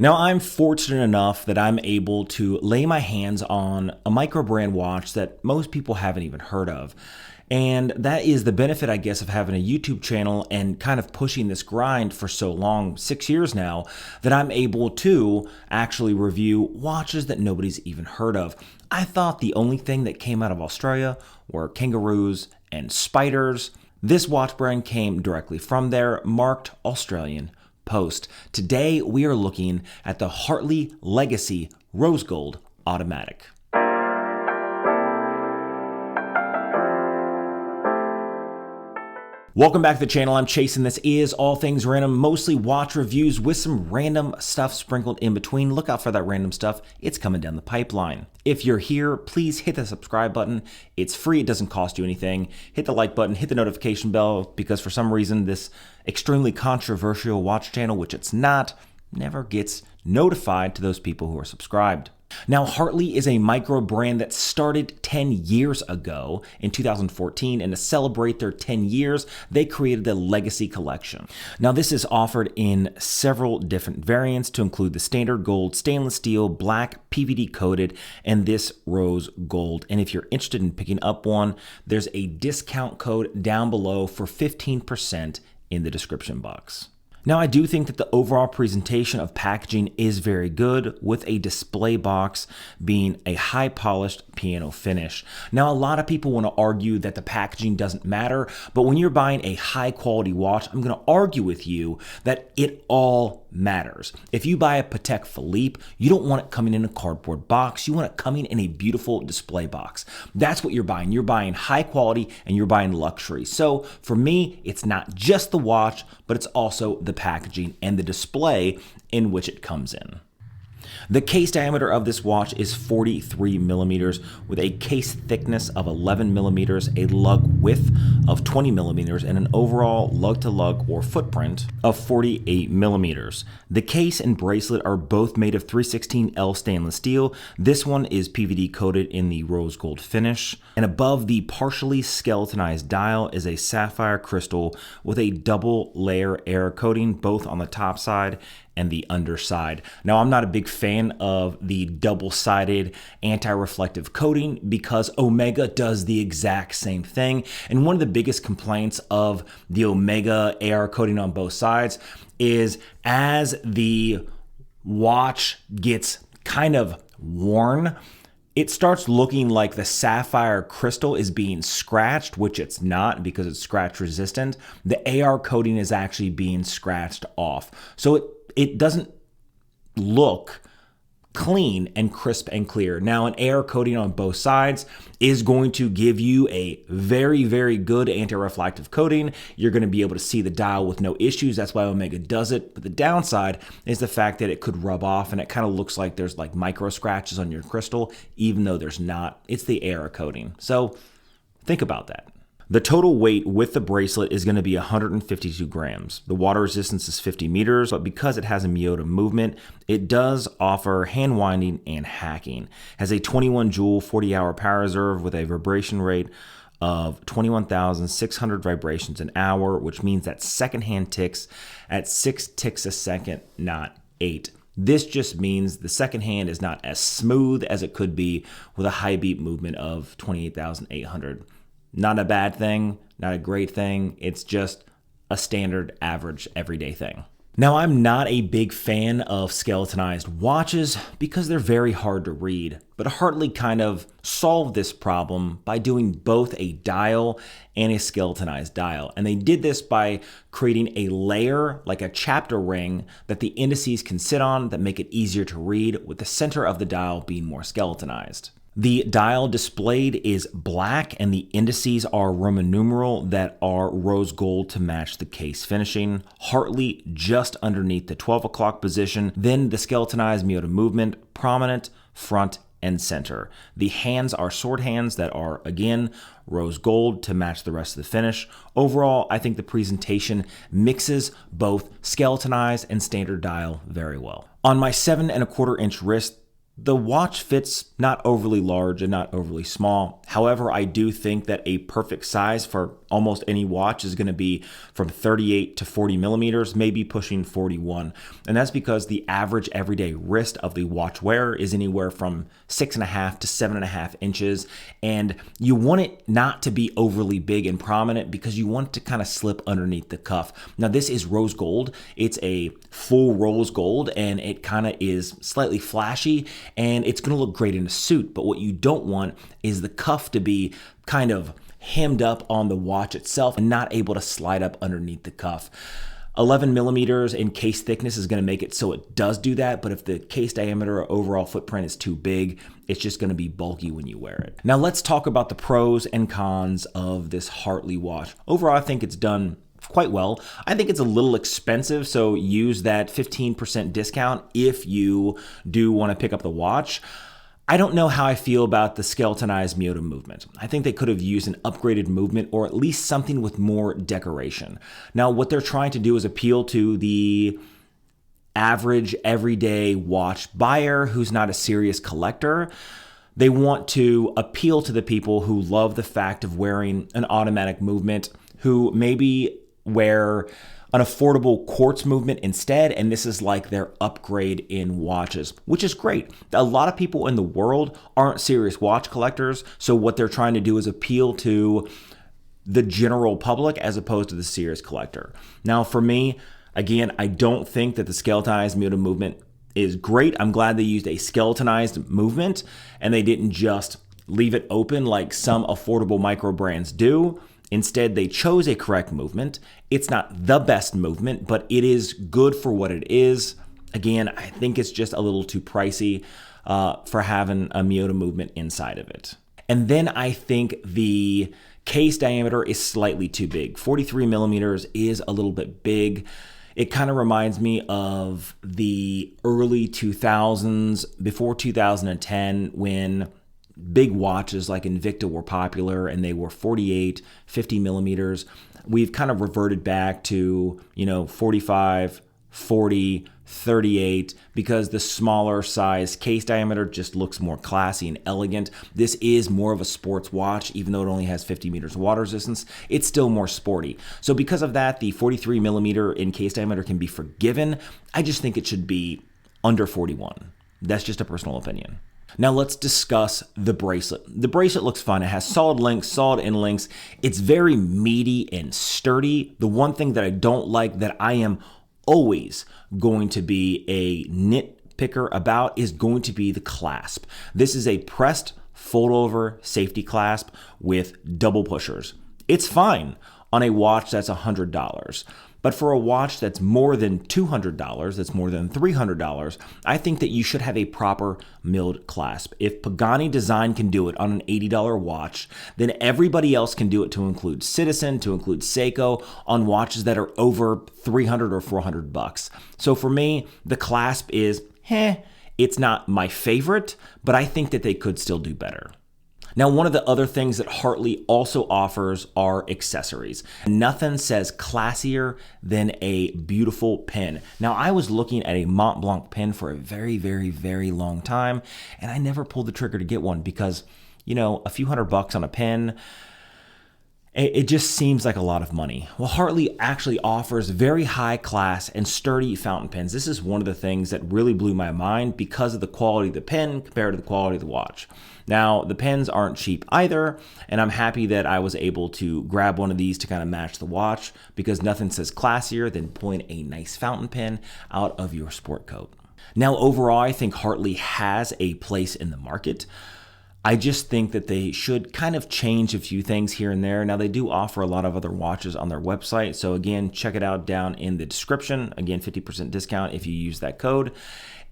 Now, I'm fortunate enough that I'm able to lay my hands on a micro brand watch that most people haven't even heard of. And that is the benefit, I guess, of having a YouTube channel and kind of pushing this grind for so long, 6 years now, that I'm able to actually review watches that nobody's even heard of. I thought the only thing that came out of Australia were kangaroos and spiders. This watch brand came directly from there, marked Australian Post. Today, we are looking at the Hartley Legacy Rose Gold Automatic. Welcome back to the channel. I'm Chase, and this is All Things Random, mostly watch reviews with some random stuff sprinkled in between. Look out for that random stuff. It's coming down the pipeline. If you're here, please hit the subscribe button. It's free. It doesn't cost you anything. Hit the like button, hit the notification bell, because for some reason, this extremely controversial watch channel, which it's not, never gets notified to those people who are subscribed. Now, Hartley is a micro brand that started 10 years ago in 2014, and to celebrate their 10 years, they created the Legacy Collection. Now, this is offered in several different variants to include the standard gold, stainless steel, black, PVD coated, and this rose gold. And if you're interested in picking up one, there's a discount code down below for 15% in the description box. Now, I do think that the overall presentation of packaging is very good, with a display box being a high polished piano finish. Now, a lot of people want to argue that the packaging doesn't matter, but when you're buying a high quality watch, I'm going to argue with you that it all matters. If you buy a Patek Philippe, you don't want it coming in a cardboard box. You want it coming in a beautiful display box. That's what you're buying. You're buying high quality and you're buying luxury. So for me, it's not just the watch, but it's also the packaging and the display in which it comes in. The case diameter of this watch is 43 millimeters with a case thickness of 11 millimeters, a lug width of 20 millimeters, and an overall lug-to-lug or footprint of 48 millimeters. The case and bracelet are both made of 316L stainless steel. This one is PVD coated in the rose gold finish. And above the partially skeletonized dial is a sapphire crystal with a double layer air coating both on the top side and the underside. Now, I'm not a big fan of the double-sided anti-reflective coating because Omega does the exact same thing. And one of the biggest complaints of the Omega AR coating on both sides is as the watch gets kind of worn, it starts looking like the sapphire crystal is being scratched, which it's not because it's scratch resistant. The AR coating is actually being scratched off. So it doesn't look clean and crisp and clear. Now, an AR coating on both sides is going to give you a very, very good anti-reflective coating. You're going to be able to see the dial with no issues. That's why Omega does it. But the downside is the fact that it could rub off and it kind of looks like there's like micro scratches on your crystal, even though there's not. It's the AR coating. So think about that. The total weight with the bracelet is going to be 152 grams. The water resistance is 50 meters, but because it has a Miyota movement, it does offer hand winding and hacking. It has a 21 joule 40-hour power reserve with a vibration rate of 21,600 vibrations an hour, which means that secondhand ticks at 6 ticks a second, not 8. This just means the second hand is not as smooth as it could be with a high beat movement of 28,800. Not a bad thing, not a great thing. It's just a standard, average, everyday thing. Now, I'm not a big fan of skeletonized watches because they're very hard to read, but Hartley kind of solved this problem by doing both a dial and a skeletonized dial. And they did this by creating a layer, like a chapter ring, that the indices can sit on that make it easier to read, with the center of the dial being more skeletonized. The dial displayed is black and the indices are Roman numeral that are rose gold to match the case finishing. Hartley just underneath the 12 o'clock position, then the skeletonized Miyota movement, prominent, front, and center. The hands are sword hands that are, again, rose gold to match the rest of the finish. Overall, I think the presentation mixes both skeletonized and standard dial very well. On my 7¼ inch wrist, The watch fits not overly large and not overly small. However, I do think that a perfect size for almost any watch is going to be from 38 to 40 millimeters, maybe pushing 41. And that's because the average everyday wrist of the watch wearer is anywhere from 6.5 to 7.5 inches. And you want it not to be overly big and prominent because you want it to kind of slip underneath the cuff. Now, this is rose gold. It's a full rose gold and it kind of is slightly flashy and it's going to look great in a suit. But what you don't want is the cuff to be kind of hemmed up on the watch itself and not able to slide up underneath the cuff. 11 millimeters in case thickness is going to make it so it does do that, but if the case diameter or overall footprint is too big, it's just going to be bulky when you wear it. Now let's talk about the pros and cons of this Hartley watch. Overall, I think it's done quite well. I think it's a little expensive, so use that 15% discount if you do want to pick up the watch. I don't know how I feel about the skeletonized Miyota movement. I think they could have used an upgraded movement or at least something with more decoration. Now, what they're trying to do is appeal to the average everyday watch buyer who's not a serious collector. They want to appeal to the people who love the fact of wearing an automatic movement, who maybe wear an affordable quartz movement instead, and this is like their upgrade in watches, which is great. A lot of people in the world aren't serious watch collectors, so what they're trying to do is appeal to the general public as opposed to the serious collector. Now, for me, again, I don't think that the skeletonized Miyota movement is great. I'm glad they used a skeletonized movement and they didn't just leave it open like some affordable micro brands do. Instead, they chose a correct movement. It's not the best movement, but it is good for what it is. Again, I think it's just a little too pricey for having a Miyota movement inside of it. And then I think the case diameter is slightly too big. 43 millimeters is a little bit big. It kind of reminds me of the early 2000s, before 2010, when big watches like Invicta were popular and they were 48, 50 millimeters. We've kind of reverted back to, 45, 40, 38 because the smaller size case diameter just looks more classy and elegant. This is more of a sports watch, even though it only has 50 meters of water resistance. It's still more sporty. So because of that, the 43 millimeter in case diameter can be forgiven. I just think it should be under 41. That's just a personal opinion. Now let's discuss the bracelet. The bracelet looks fun. It has solid links, solid end links. It's very meaty and sturdy. The one thing that I don't like, that I am always going to be a nitpicker about, is going to be the clasp. This is a pressed fold over safety clasp with double pushers. It's fine on a watch that's $100. But for a watch that's more than $200, that's more than $300, I think that you should have a proper milled clasp. If Pagani Design can do it on an $80 watch, then everybody else can do it, to include Citizen, to include Seiko, on watches that are over $300 or $400. So for me, the clasp is, it's not my favorite, but I think that they could still do better. Now, one of the other things that Hartley also offers are accessories. Nothing says classier than a beautiful pin. Now, I was looking at a Mont Blanc pin for a very, very, very long time, and I never pulled the trigger to get one because, a few $100 on a pin, it just seems like a lot of money. Well, Hartley actually offers very high class and sturdy fountain pens. This is one of the things that really blew my mind because of the quality of the pen compared to the quality of the watch. Now, the pens aren't cheap either, and I'm happy that I was able to grab one of these to kind of match the watch, because nothing says classier than pulling a nice fountain pen out of your sport coat. Now, overall, I think Hartley has a place in the market. I just think that they should kind of change a few things here and there. Now, they do offer a lot of other watches on their website. So again, check it out down in the description. Again, 50% discount if you use that code.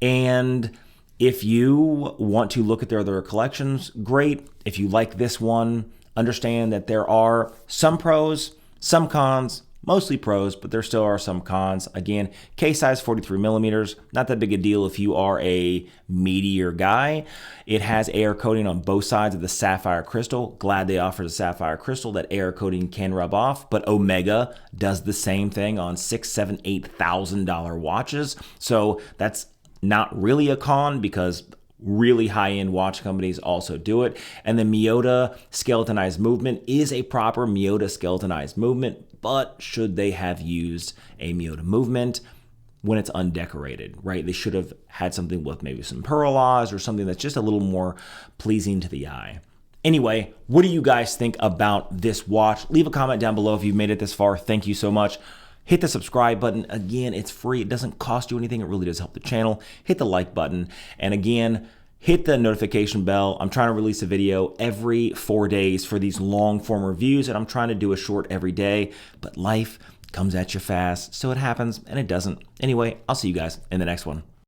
And if you want to look at their other collections, great. If you like this one, understand that there are some pros, some cons, mostly pros, but there still are some cons. Again, case size 43 millimeters, not that big a deal if you are a meatier guy. It has air coating on both sides of the sapphire crystal. Glad they offer the sapphire crystal. That air coating can rub off, but Omega does the same thing on $6,000, $7,000, $8,000 watches. So that's not really a con, because really high-end watch companies also do it. And the Miyota skeletonized movement is a proper Miyota skeletonized movement, but should they have used a Miyota movement when it's undecorated, right? They should have had something with maybe some perlage or something that's just a little more pleasing to the eye. Anyway, what do you guys think about this watch? Leave a comment down below if you've made it this far. Thank you so much. Hit the subscribe button. Again, it's free. It doesn't cost you anything. It really does help the channel. Hit the like button. And again, hit the notification bell. I'm trying to release a video every 4 days for these long form reviews, and I'm trying to do a short every day, but life comes at you fast, so it happens and it doesn't. Anyway, I'll see you guys in the next one.